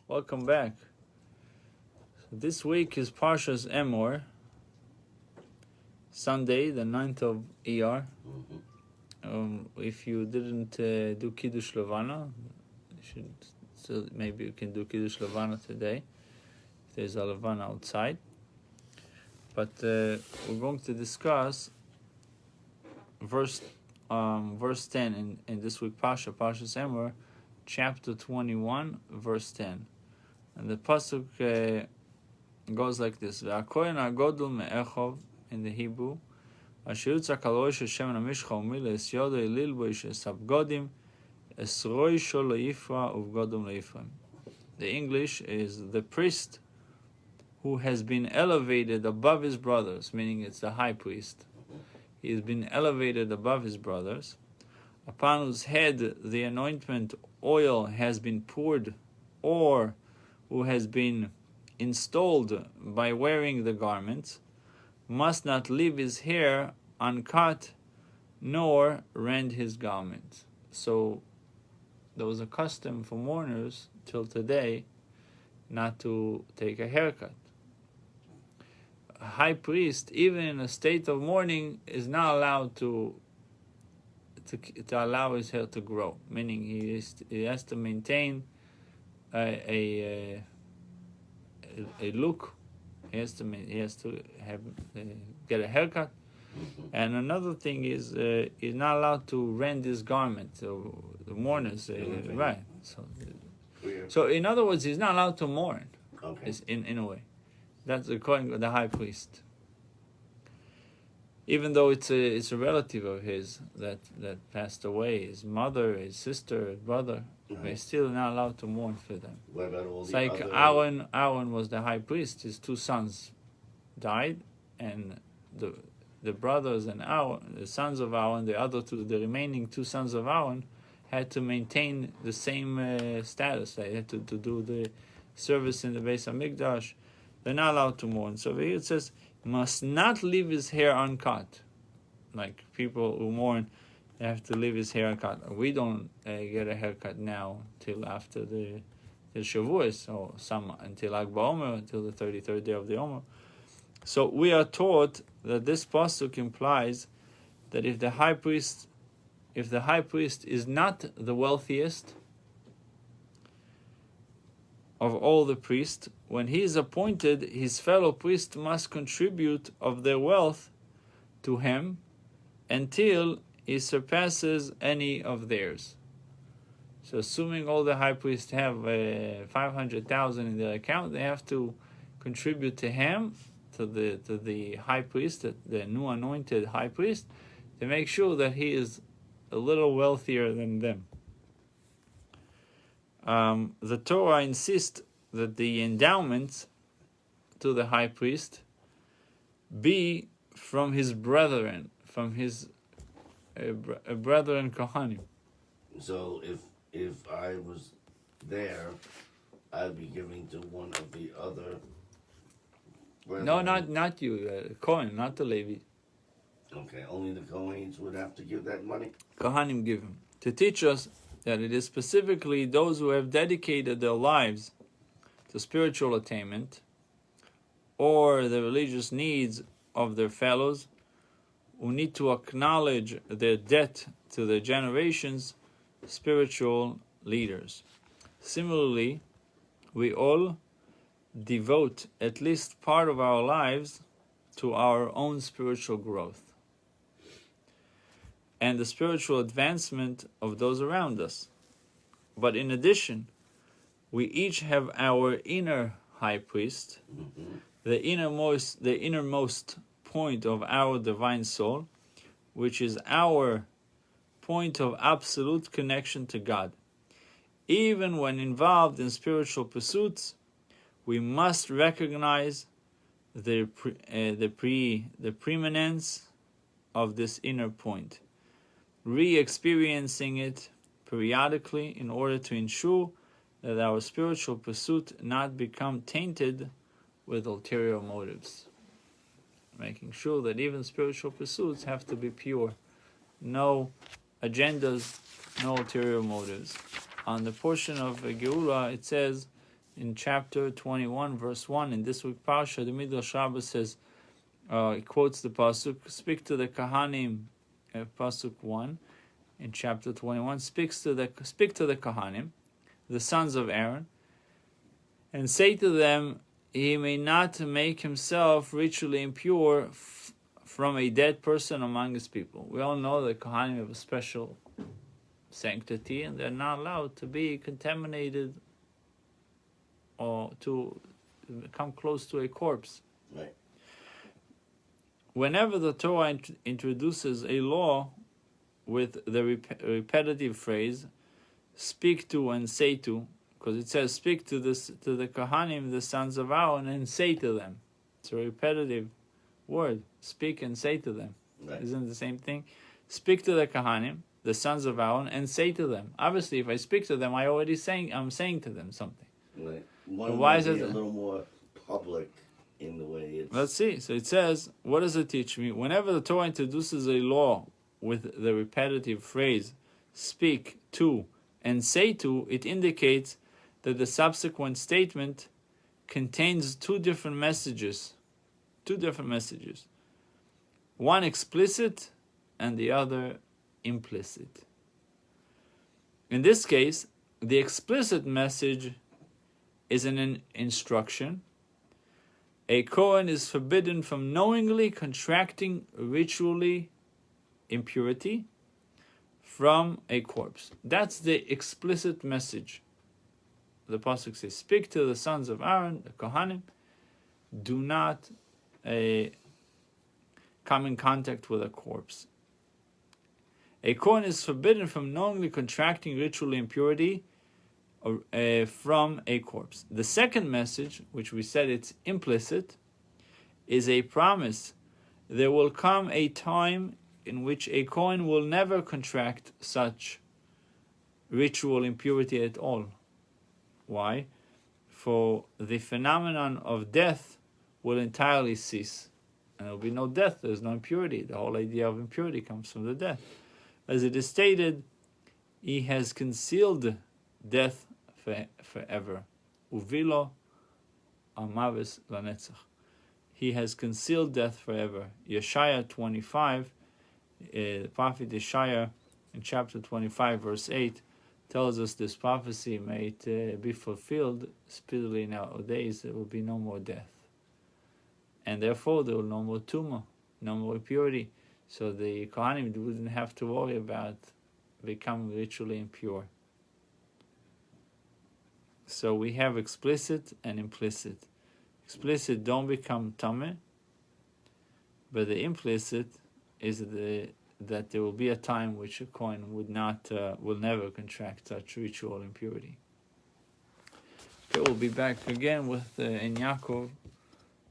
Welcome back. So this week is Parshas Emor, Sunday, the 9th of ER. If you didn't do Kiddush Levana, maybe you can do Kiddush Levana today. If there's a Levana outside. But we're going to discuss verse 10 in this week Parshas Emor, chapter 21, verse 10. And the pasuk goes like this: "V'akohen hagodol me'echov," in the Hebrew, "asher yitzak al rosh Hashem namishcha umila es yodo elil bo ish esabgodim es roisho lo yifra uvgodom lo yifra." The English is the priest who has been elevated above his brothers, meaning it's the high priest. He has been elevated above his brothers, upon whose head the anointment oil has been poured, or who has been installed by wearing the garments, must not leave his hair uncut, nor rend his garments. So there was a custom for mourners till today not to take a haircut. A high priest, even in a state of mourning, is not allowed to allow his hair to grow, meaning he has to maintain a look. He has to have get a haircut. And another thing is he's not allowed to rend his garment. So the mourners, right? So in other words, he's not allowed to mourn. Okay. In a way, that's according to the high priest. Even though it's a relative of his that passed away, his mother, his sister, his brother, they're still not allowed to mourn for them. What about all It's the like other... Aaron was the high priest. His two sons died, and the brothers and Aaron, the sons of Aaron, the remaining two sons of Aaron, had to maintain the same status. They had to do the service in the Beis Hamikdash. They're not allowed to mourn. So here it says, must not leave his hair uncut. Like people who mourn, they have to leave his hair uncut. We don't get a haircut now till after the Shavuos, or some until Lag BaOmer, until the 33rd day of the Omer. So we are taught that this pasuk implies that if the high priest is not the wealthiest of all the priests, when he is appointed, his fellow priests must contribute of their wealth to him until he surpasses any of theirs. So assuming all the high priests have 500,000 in their account, they have to contribute to him, to the high priest, the new anointed high priest, to make sure that he is a little wealthier than them. The Torah insists that the endowments to the high priest be from his brethren, from his brethren Kohanim. So if I was there, I'd be giving to one of the other brethren. No, not you, Kohen, not the Levi. Okay, only the Kohanes would have to give that money? Kohanim give him, to teach us that it is specifically those who have dedicated their lives to spiritual attainment or the religious needs of their fellows, who need to acknowledge their debt to their generation's spiritual leaders. Similarly, we all devote at least part of our lives to our own spiritual growth and the spiritual advancement of those around us. But in addition, we each have our inner high priest, the innermost point of our divine soul, which is our point of absolute connection to God. Even when involved in spiritual pursuits, we must recognize the preeminence of this inner point, re-experiencing it periodically in order to ensure that our spiritual pursuit not become tainted with ulterior motives. Making sure that even spiritual pursuits have to be pure. No agendas, no ulterior motives. On the portion of Geula, it says in chapter 21, verse 1, in this week's Parsha, the Midrash Rabbah says, it quotes the Pasuk, speak to the Kahanim, Pasuk 1, in chapter 21, speak to the Kahanim, the sons of Aaron, and say to them, he may not make himself ritually impure from a dead person among his people. We all know that Kohanim have a special sanctity, and they're not allowed to be contaminated or to come close to a corpse. Right. Whenever the Torah introduces a law with the repetitive phrase, speak to and say to, because it says speak to the Kohanim, the sons of Aaron, and say to them. It's a repetitive word. Speak and say to them. Right. Isn't it the same thing? Speak to the Kohanim, the sons of Aaron, and say to them. Obviously, if I speak to them, I'm saying to them something. Right. One why might is be it a little more public in the way it's... Let's see. So it says, what does it teach me? Whenever the Torah introduces a law with the repetitive phrase, speak to and say to, it indicates that the subsequent statement contains two different messages. One explicit and the other implicit. In this case, the explicit message is an instruction. A Kohen is forbidden from knowingly contracting ritually impurity from a corpse. That's the explicit message. The Pasuk says, speak to the sons of Aaron, the Kohanim, do not come in contact with a corpse. A Kohen is forbidden from knowingly contracting ritual impurity from a corpse. The second message, which we said it's implicit, is a promise. There will come a time in which a Kohen will never contract such ritual impurity at all. Why? For the phenomenon of death will entirely cease. And there will be no death, there's no impurity. The whole idea of impurity comes from the death. As it is stated, he has concealed death forever. Uvilo amavis lanetzach. He has concealed death forever. Yeshaya 25, the prophet Yeshaya in chapter 25, verse 8, tells us this prophecy may be fulfilled speedily nowadays. There will be no more death. And therefore there will be no more tumah, no more impurity. So the Kohanim wouldn't have to worry about becoming ritually impure. So we have explicit and implicit. Explicit, don't become tameh, but the implicit is that there will be a time which a Kohen will never contract such ritual impurity. Okay, we'll be back again with in Yaakov